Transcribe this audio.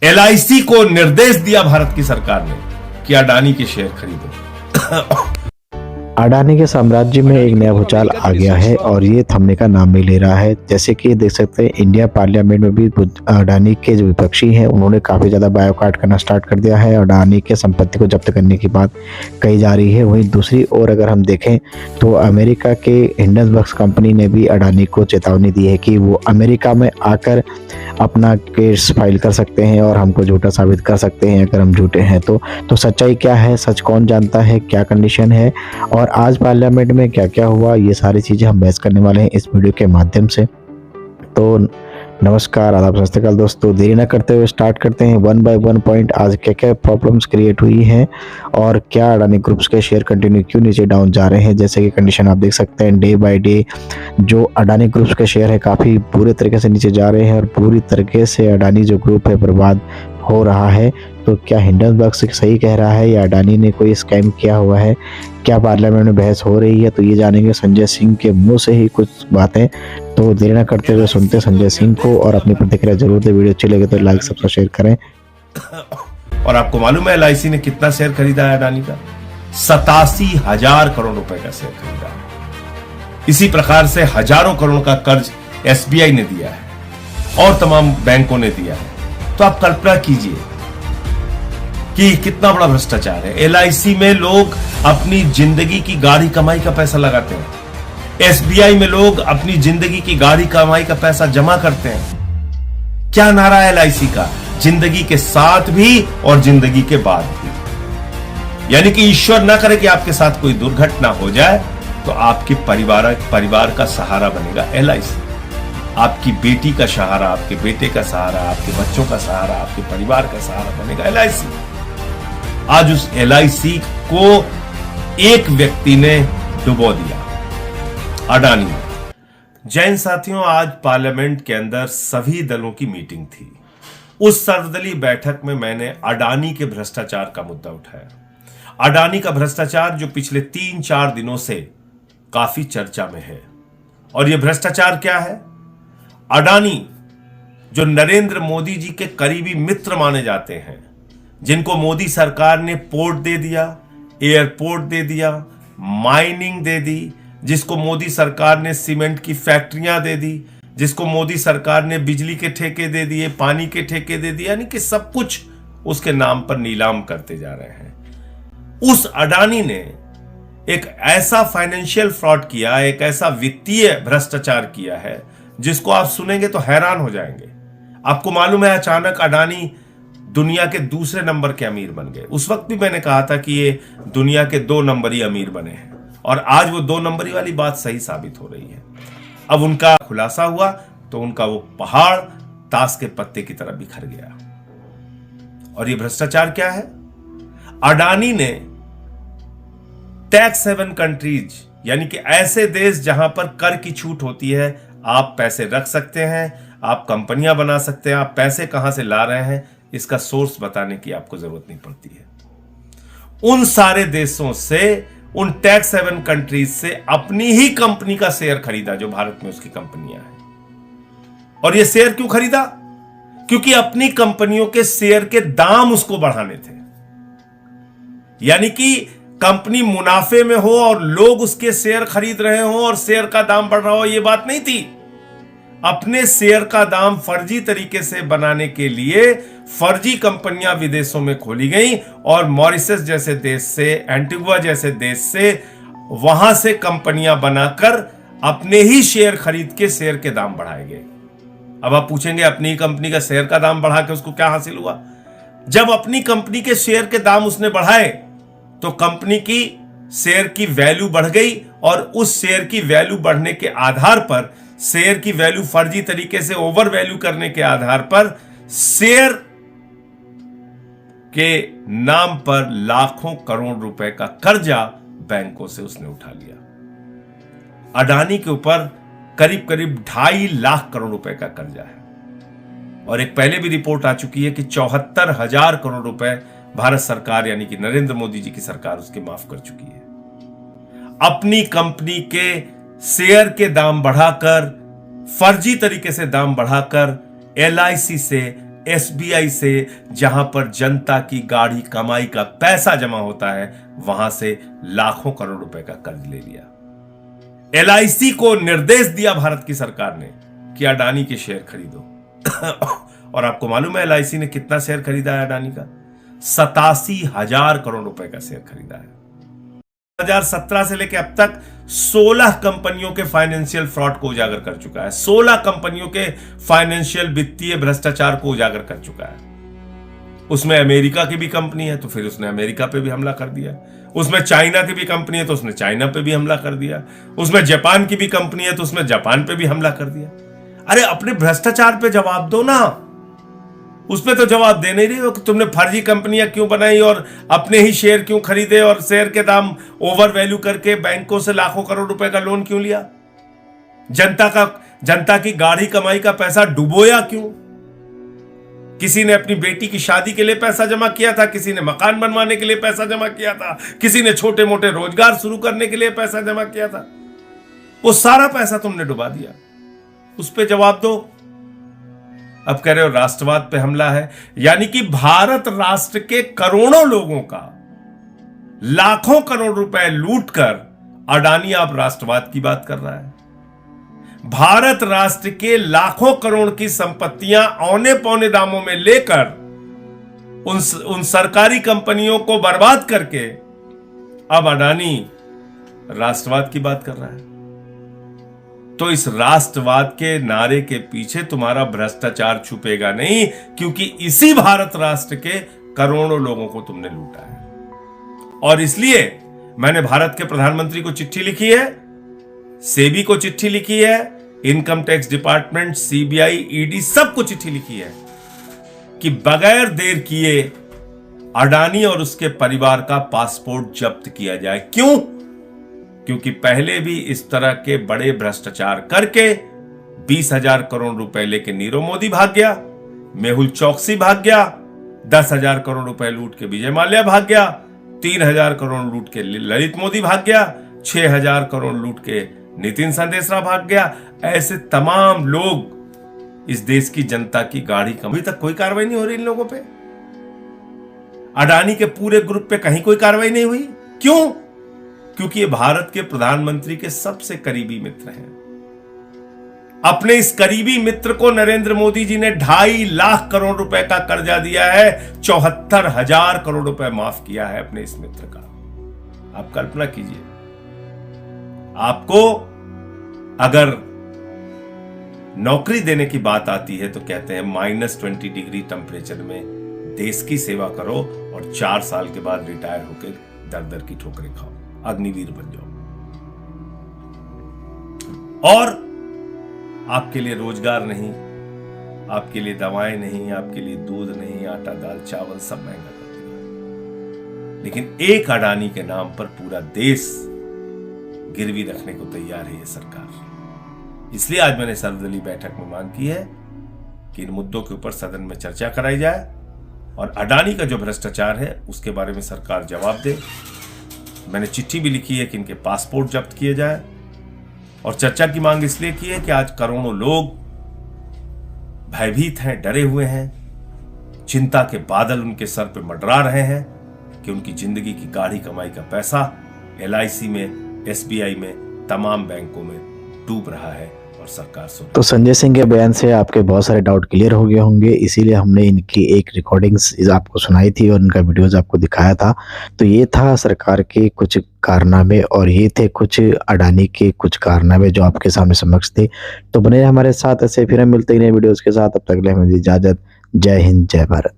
LIC को निर्देश दिया भारत की सरकार ने कि अडानी के शेयर खरीदो। अडानी के साम्राज्य में एक नया भूचाल आ गया है और ये थमने का नाम नहीं ले रहा है। जैसे कि देख सकते हैं इंडिया पार्लियामेंट में भी अडानी के जो विपक्षी हैं उन्होंने काफ़ी ज़्यादा बायकॉट करना स्टार्ट कर दिया है। अडानी के संपत्ति को जब्त करने की बात कही जा रही है। वहीं दूसरी ओर अगर हम देखें तो अमेरिका के हिंडनबर्ग कंपनी ने भी अडानी को चेतावनी दी है कि वो अमेरिका में आकर अपना केस फाइल कर सकते हैं और हमको झूठा साबित कर सकते हैं अगर हम झूठे हैं तो सच्चाई क्या है, सच कौन जानता है, क्या कंडीशन है और आज पार्लियामेंट में क्या क्या हुआ, ये सारी चीज़ें हम बहस करने वाले हैं इस वीडियो के माध्यम से। तो नमस्कार, आदाब, सत श्री अकाल दोस्तों। देरी न करते हुए स्टार्ट करते हैं वन बाय वन पॉइंट। आज क्या क्या प्रॉब्लम्स क्रिएट हुई हैं और क्या अडानी ग्रुप्स के शेयर कंटिन्यू क्यों नीचे डाउन जा रहे हैं। जैसे कि कंडीशन आप देख सकते हैं, डे बाय डे जो अडानी ग्रुप्स के शेयर है काफ़ी बुरे तरीके से नीचे जा रहे हैं और पूरी तरीके से अडानी जो ग्रुप है बर्बाद हो रहा है। तो क्या हिंडनबर्ग सही कह रहा है या अडानी ने कोई स्कैम किया हुआ है, क्या पार्लियामेंट में बहस हो रही है, तो ये जानेंगे संजय सिंह के मुंह से ही कुछ बातें। तो देर न करते हुए सुनते संजय सिंह को और अपनी प्रतिक्रिया जरूर दे। वीडियो अच्छी लगे तो लाइक सबसे शेयर करें। और आपको मालूम है एलआईसी ने कितना शेयर खरीदा है अडानी का? 87,000 करोड़ रुपए का शेयर खरीदा है। इसी प्रकार से हजारों करोड़ का कर्ज एसबीआई ने दिया है और तमाम बैंकों ने दिया है। तो आप कल्पना कीजिए कि कितना बड़ा भ्रष्टाचार है। एलआईसी में लोग अपनी जिंदगी की गाढ़ी कमाई का पैसा लगाते हैं, एसबीआई में लोग अपनी जिंदगी की गाढ़ी कमाई का पैसा जमा करते हैं। क्या नारा है एलआईसी का? जिंदगी के साथ भी और जिंदगी के बाद भी। यानी कि ईश्वर ना करे कि आपके साथ कोई दुर्घटना हो जाए तो आपके परिवार का सहारा बनेगा एलआईसी। आपकी बेटी का सहारा, आपके बेटे का सहारा, आपके बच्चों का सहारा, आपके परिवार का सहारा बनेगा एलआईसी। आज उस एलआईसी को एक व्यक्ति ने डुबो दिया, अडानी ने। जैन साथियों, आज पार्लियामेंट के अंदर सभी दलों की मीटिंग थी। उस सर्वदलीय बैठक में मैंने अडानी के भ्रष्टाचार का मुद्दा उठाया। अडानी का भ्रष्टाचार जो पिछले 3-4 दिनों से काफी चर्चा में है। और यह भ्रष्टाचार क्या है? अडानी जो नरेंद्र मोदी जी के करीबी मित्र माने जाते हैं, जिनको मोदी सरकार ने पोर्ट दे दिया, एयरपोर्ट दे दिया, माइनिंग दे दी, जिसको मोदी सरकार ने सीमेंट की फैक्ट्रियां दे दी, जिसको मोदी सरकार ने बिजली के ठेके दे दिए, पानी के ठेके दे दिए, यानी कि सब कुछ उसके नाम पर नीलाम करते जा रहे हैं। उस अडानी ने एक ऐसा फाइनेंशियल फ्रॉड किया, एक ऐसा वित्तीय भ्रष्टाचार किया है जिसको आप सुनेंगे तो हैरान हो जाएंगे। आपको मालूम है अचानक अडानी दुनिया के दूसरे नंबर के अमीर बन गए। उस वक्त भी मैंने कहा था कि ये दुनिया के 2 नंबरी अमीर बने हैं और आज वो 2 नंबरी वाली बात सही साबित हो रही है। अब उनका खुलासा हुआ तो उनका वो पहाड़ ताश के पत्ते की तरह बिखर गया। और ये भ्रष्टाचार क्या है? अडानी ने टैक्स हेवन कंट्रीज, यानी कि ऐसे देश जहां पर कर की छूट होती है, आप पैसे रख सकते हैं, आप कंपनियां बना सकते हैं, आप पैसे कहां से ला रहे हैं इसका सोर्स बताने की आपको जरूरत नहीं पड़ती है। उन सारे देशों से, उन टैक्स हेवन कंट्रीज से अपनी ही कंपनी का शेयर खरीदा जो भारत में उसकी कंपनियां हैं। और यह शेयर क्यों खरीदा? क्योंकि अपनी कंपनियों के शेयर के दाम उसको बढ़ाने थे। यानी कि कंपनी मुनाफे में हो और लोग उसके शेयर खरीद रहे हो और शेयर का दाम बढ़ रहा हो, यह बात नहीं थी। अपने शेयर का दाम फर्जी तरीके से बनाने के लिए फर्जी कंपनियां विदेशों में खोली गई और मॉरिशस जैसे देश से, एंटीगुआ जैसे देश से, वहां से कंपनियां बनाकर अपने ही शेयर खरीद के शेयर के दाम बढ़ाए गए। अब आप पूछेंगे अपनी कंपनी का शेयर का दाम बढ़ा के उसको क्या हासिल हुआ? जब अपनी कंपनी के शेयर के दाम उसने बढ़ाए तो कंपनी की शेयर की वैल्यू बढ़ गई और उस शेयर की वैल्यू बढ़ने के आधार पर, शेयर की वैल्यू फर्जी तरीके से ओवर वैल्यू करने के आधार पर शेयर के नाम पर लाखों करोड़ रुपए का कर्जा बैंकों से उसने उठा लिया। अडानी के ऊपर करीब करीब 2.5 लाख करोड़ रुपए का कर्जा है और एक पहले भी रिपोर्ट आ चुकी है कि 74,000 करोड़ रुपए भारत सरकार यानी कि नरेंद्र मोदी जी की सरकार उसके माफ कर चुकी है। अपनी कंपनी के शेयर के दाम बढ़ाकर, फर्जी तरीके से दाम बढ़ाकर एलआईसी से एसबीआई से, जहां पर जनता की गाढ़ी कमाई का पैसा जमा होता है, वहां से लाखों करोड़ रुपए का कर्ज ले लिया। एलआईसी को निर्देश दिया भारत की सरकार ने कि अडानी के शेयर खरीदो। और आपको मालूम है एलआईसी ने कितना शेयर खरीदा है अडानी का? 87,000 करोड़ रुपए का शेयर खरीदा है। 2017 से लेकर अब तक 16 कंपनियों के फाइनेंशियल फ्रॉड को उजागर कर चुका है। 16 कंपनियों के फाइनेंशियल वित्तीय भ्रष्टाचार को उजागर कर चुका है। उसमें अमेरिका की भी कंपनी है तो फिर उसने अमेरिका पे भी हमला कर दिया। उसमें चाइना की भी कंपनी है तो उसने चाइना पे भी हमला कर दिया। उसमें जापान की भी कंपनी है तो उसने जापान पे भी हमला कर दिया। अरे अपने भ्रष्टाचार पे जवाब दो ना, उसमें तो जवाब दे नहीं रही हो कि तुमने फर्जी कंपनियां क्यों बनाई और अपने ही शेयर क्यों खरीदे और शेयर के दाम ओवर वैल्यू करके बैंकों से लाखों करोड़ रुपए का लोन क्यों लिया? जनता की गाढ़ी कमाई का पैसा डुबोया क्यों? किसी ने अपनी बेटी की शादी के लिए पैसा जमा किया था, किसी ने मकान बनवाने के लिए पैसा जमा किया था, किसी ने छोटे मोटे रोजगार शुरू करने के लिए पैसा जमा किया था। वो सारा पैसा तुमने डुबा दिया, उस पर जवाब दो। अब कह रहे हो राष्ट्रवाद पे हमला है, यानी कि भारत राष्ट्र के करोड़ों लोगों का लाखों करोड़ रुपए लूटकर अडानी आप राष्ट्रवाद की बात कर रहा है। भारत राष्ट्र के लाखों करोड़ की संपत्तियां औने पौने दामों में लेकर उन सरकारी कंपनियों को बर्बाद करके अब अडानी राष्ट्रवाद की बात कर रहा है। तो इस राष्ट्रवाद के नारे के पीछे तुम्हारा भ्रष्टाचार छुपेगा नहीं, क्योंकि इसी भारत राष्ट्र के करोड़ों लोगों को तुमने लूटा है। और इसलिए मैंने भारत के प्रधानमंत्री को चिट्ठी लिखी है, सेबी को चिट्ठी लिखी है, income tax department, CBI, ED सबको चिट्ठी लिखी है कि बगैर देर किए अडानी और उसके परिवार का पासपोर्ट जब्त किया जाए। क्यों? क्योंकि पहले भी इस तरह के बड़े भ्रष्टाचार करके 20,000 करोड़ रुपए लेके नीरव मोदी भाग गया, मेहुल चौकसी भाग गया, 10,000 करोड़ रुपए लूट के विजय माल्या भाग गया, 3,000 करोड़ लूट के ललित मोदी भाग गया, 6,000 करोड़ लूट के नितिन संदेशरा भाग गया। ऐसे तमाम लोग इस देश की जनता की गाढ़ी कमाई, तक कोई कार्रवाई नहीं हो रही इन लोगों पे। अडानी के पूरे ग्रुप पे कहीं कोई कार्रवाई नहीं हुई। क्यों? क्योंकि ये भारत के प्रधानमंत्री के सबसे करीबी मित्र हैं। अपने इस करीबी मित्र को नरेंद्र मोदी जी ने 2.5 लाख करोड़ रुपए का कर्जा दिया है, 74,000 करोड़ रुपए माफ किया है अपने इस मित्र का। आप कल्पना कीजिए, आपको अगर नौकरी देने की बात आती है तो कहते हैं -20 डिग्री टेम्परेचर में देश की सेवा करो और 4 साल के बाद रिटायर होकर दर दर की ठोकरें खाओ, अग्निवीर बन जाओ। और आपके लिए रोजगार नहीं, आपके लिए दवाएं नहीं, आपके लिए दूध नहीं, आटा दाल चावल सब महंगा कर दिया। लेकिन एक अडानी के नाम पर पूरा देश गिरवी रखने को तैयार है ये सरकार। इसलिए आज मैंने सर्वदलीय बैठक में मांग की है कि इन मुद्दों के ऊपर सदन में चर्चा कराई जाए और अडानी का जो भ्रष्टाचार है उसके बारे में सरकार जवाब दे। मैंने चिट्ठी भी लिखी है कि इनके पासपोर्ट जब्त किए जाए और चर्चा की मांग इसलिए की है कि आज करोड़ों लोग भयभीत हैं, डरे हुए हैं, चिंता के बादल उनके सर पे मंडरा रहे हैं कि उनकी जिंदगी की गाढ़ी कमाई का पैसा एलआईसी में, एसबीआई में, तमाम बैंकों में डूब रहा है और सरकार सुन। तो संजय सिंह के बयान से आपके बहुत सारे डाउट क्लियर हो गए होंगे, इसीलिए हमने इनकी एक रिकॉर्डिंग्स आपको सुनाई थी और इनका वीडियोस आपको दिखाया था। तो ये था सरकार के कुछ कारनामे और ये थे कुछ अडानी के कुछ कारनामे जो आपके सामने समक्ष थे। तो बने हमारे साथ, ऐसे फिर हम मिलते हैं नए वीडियोस के साथ। अब तक के लिए हमें इजाजत। जय हिंद, जय भारत।